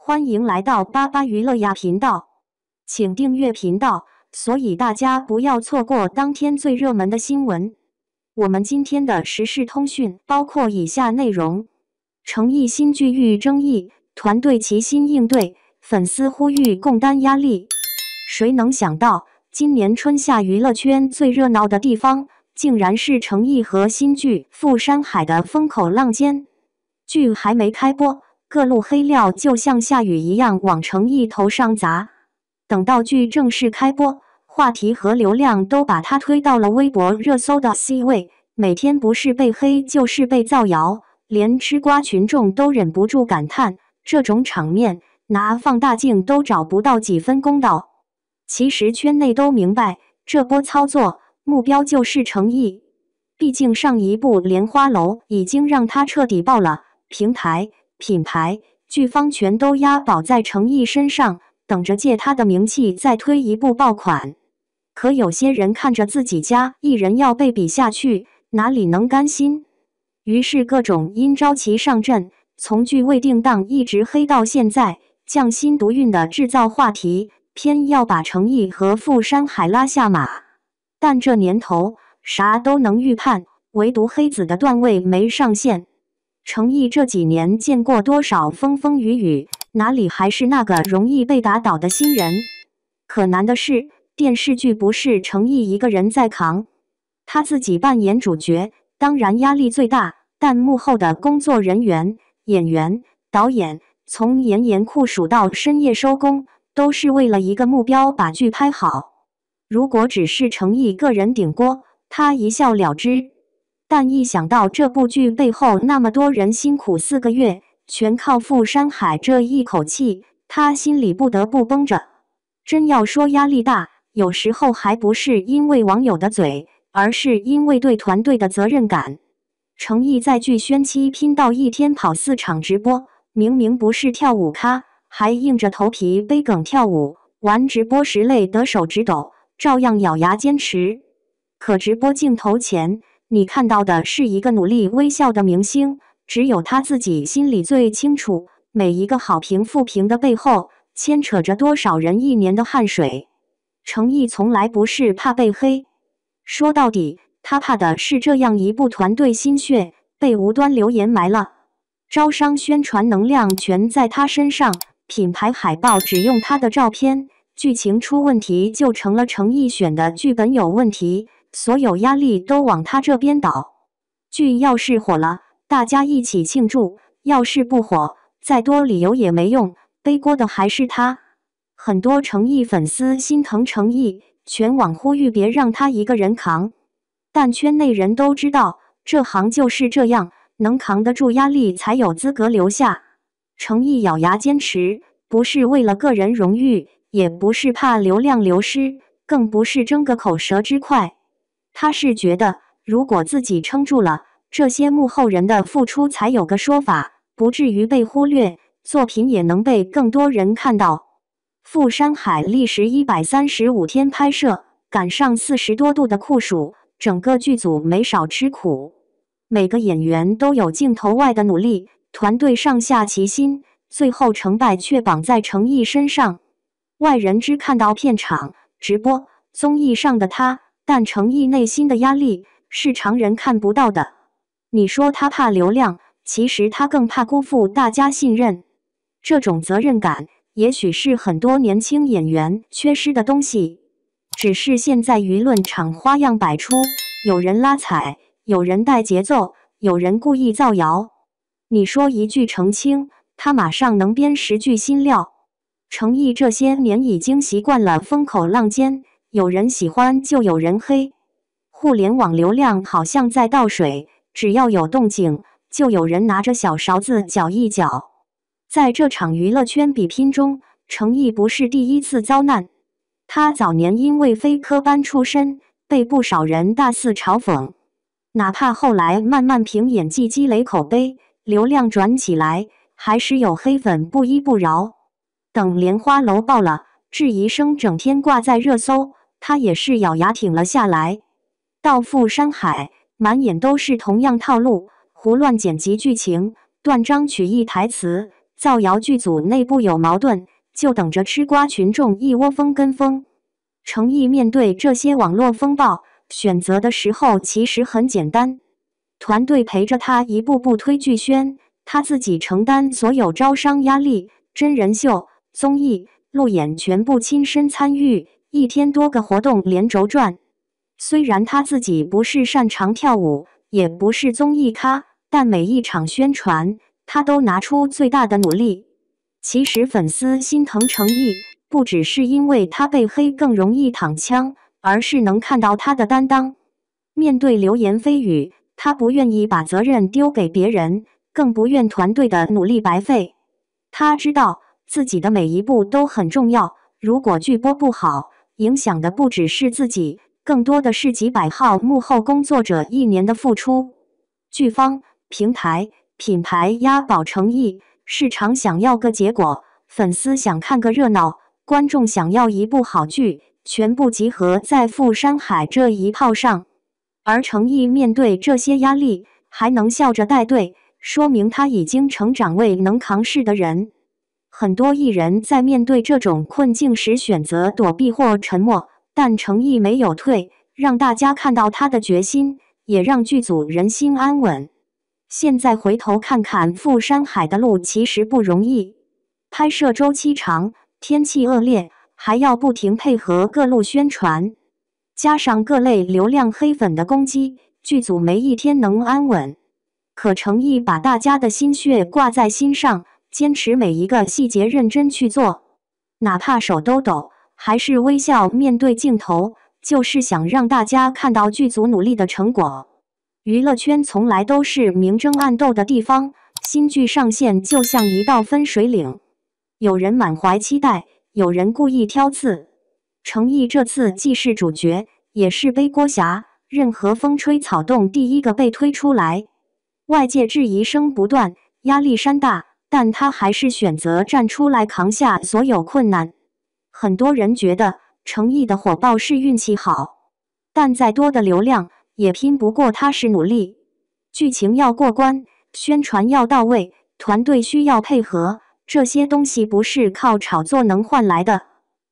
欢迎来到巴巴娱乐呀频道，请订阅频道，所以大家不要错过当天最热门的新闻。我们今天的时事通讯包括以下内容：诚意新剧遇争议，团队齐心应对，粉丝呼吁共担压力。谁能想到，今年春夏娱乐圈最热闹的地方，竟然是诚意和新剧《富山海》的风口浪尖。剧还没开播，各路黑料就像下雨一样往诚意头上砸。等到剧正式开播，话题和流量都把它推到了微博热搜的 C 位，每天不是被黑就是被造谣，连吃瓜群众都忍不住感叹，这种场面拿放大镜都找不到几分公道。其实圈内都明白，这波操作目标就是诚意，毕竟上一部《莲花楼》已经让他彻底爆了，平台、品牌、剧方全都押宝在诚意身上，等着借他的名气再推一部爆款。可有些人看着自己家艺人要被比下去，哪里能甘心？于是各种阴招齐上阵，从剧未定档一直黑到现在，匠心独运的制造话题，偏要把诚意和富山海拉下马。但这年头啥都能预判，唯独黑子的段位没上线。诚意这几年见过多少风风雨雨，哪里还是那个容易被打倒的新人？可难的是，电视剧不是诚意一个人在扛，他自己扮演主角，当然压力最大，但幕后的工作人员、演员、导演，从严严酷暑到深夜收工，都是为了一个目标，把剧拍好。如果只是诚意个人顶锅，他一笑了之。但一想到这部剧背后那么多人辛苦4个月，全靠富山海这一口气，他心里不得不绷着。真要说压力大，有时候还不是因为网友的嘴，而是因为对团队的责任感。诚意在剧宣期拼到一天跑4场直播，明明不是跳舞咖，还硬着头皮背梗跳舞，玩直播时累得手指抖，照样咬牙坚持。可直播镜头前，你看到的是一个努力微笑的明星，只有他自己心里最清楚，每一个好评负评的背后，牵扯着多少人1年的汗水。诚意从来不是怕被黑，说到底，他怕的是这样一部团队心血被无端流言埋了。招商宣传能量全在他身上，品牌海报只用他的照片，剧情出问题就成了诚意选的剧本有问题，所有压力都往他这边倒。剧要是火了，大家一起庆祝；要是不火，再多理由也没用，背锅的还是他。很多诚意粉丝心疼诚意，全网呼吁别让他一个人扛。但圈内人都知道，这行就是这样，能扛得住压力才有资格留下。诚意咬牙坚持，不是为了个人荣誉，也不是怕流量流失，更不是争个口舌之快。他是觉得，如果自己撑住了，这些幕后人的付出才有个说法，不至于被忽略，作品也能被更多人看到。富山海历时135天拍摄，赶上40多度的酷暑，整个剧组没少吃苦。每个演员都有镜头外的努力，团队上下齐心，最后成败却绑在诚意身上。外人只看到片场、直播、综艺上的他，但诚意内心的压力是常人看不到的。你说他怕流量，其实他更怕辜负大家信任。这种责任感，也许是很多年轻演员缺失的东西。只是现在舆论场花样百出，有人拉踩，有人带节奏，有人故意造谣。你说一句澄清，他马上能编10句新料。诚意这些年已经习惯了风口浪尖，有人喜欢就有人黑。互联网流量好像在倒水，只要有动静，就有人拿着小勺子搅一搅。在这场娱乐圈比拼中，诚意不是第一次遭难。他早年因为非科班出身，被不少人大肆嘲讽。哪怕后来慢慢凭演技积累口碑，流量转起来，还是有黑粉不依不饶。等莲花楼爆了，质疑声整天挂在热搜，他也是咬牙挺了下来。到富山海，满眼都是同样套路，胡乱剪辑剧情，断章取义台词，造谣剧组内部有矛盾，就等着吃瓜群众一窝蜂跟风。程毅面对这些网络风暴，选择的时候其实很简单，团队陪着他一步步推剧宣，他自己承担所有招商压力，真人秀、综艺、路演全部亲身参与，一天多个活动连轴转。虽然他自己不是擅长跳舞，也不是综艺咖，但每一场宣传，他都拿出最大的努力。其实粉丝心疼程毅，不只是因为他被黑更容易躺枪，而是能看到他的担当。面对流言蜚语，他不愿意把责任丢给别人，更不愿团队的努力白费。他知道自己的每一步都很重要，如果剧播不好，影响的不只是自己，更多的是几百号幕后工作者1年的付出。剧方、平台、品牌押宝程毅，市场想要个结果，粉丝想看个热闹，观众想要一部好剧，全部集合在《富山海》这一炮上。而程毅面对这些压力，还能笑着带队，说明他已经成长为能扛事的人。很多艺人在面对这种困境时选择躲避或沉默，但程毅没有退，让大家看到他的决心，也让剧组人心安稳。现在回头看看富山海的路其实不容易，拍摄周期长，天气恶劣，还要不停配合各路宣传，加上各类流量黑粉的攻击，剧组没一天能安稳。可程毅把大家的心血挂在心上，坚持每一个细节认真去做，哪怕手都抖，还是微笑面对镜头，就是想让大家看到剧组努力的成果。娱乐圈从来都是明争暗斗的地方，新剧上线就像一道分水岭，有人满怀期待，有人故意挑刺。程毅这次既是主角，也是背锅侠，任何风吹草动第一个被推出来，外界质疑声不断，压力山大，但他还是选择站出来扛下所有困难。很多人觉得程毅的火爆是运气好，但再多的流量也拼不过踏实努力。剧情要过关，宣传要到位，团队需要配合，这些东西不是靠炒作能换来的。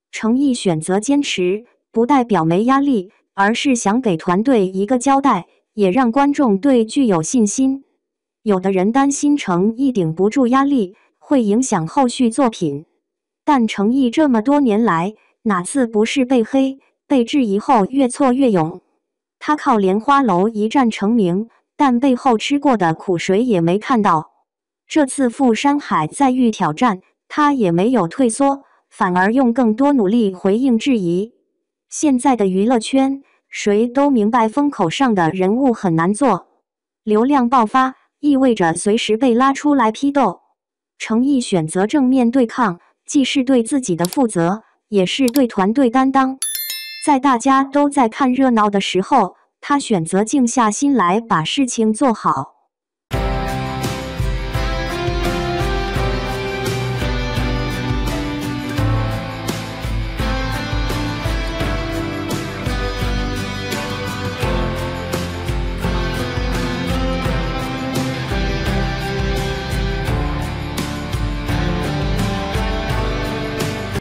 程毅选择坚持，不代表没压力，而是想给团队一个交代，也让观众对剧有信心。有的人担心程毅顶不住压力，会影响后续作品，但程毅这么多年来，哪次不是被黑、被质疑后越挫越勇？他靠莲花楼一战成名，但背后吃过的苦谁也没看到。这次富山海再遇挑战，他也没有退缩，反而用更多努力回应质疑。现在的娱乐圈，谁都明白风口上的人物很难做，流量爆发意味着随时被拉出来批斗。程毅选择正面对抗，既是对自己的负责，也是对团队担当。在大家都在看热闹的时候，他选择静下心来把事情做好。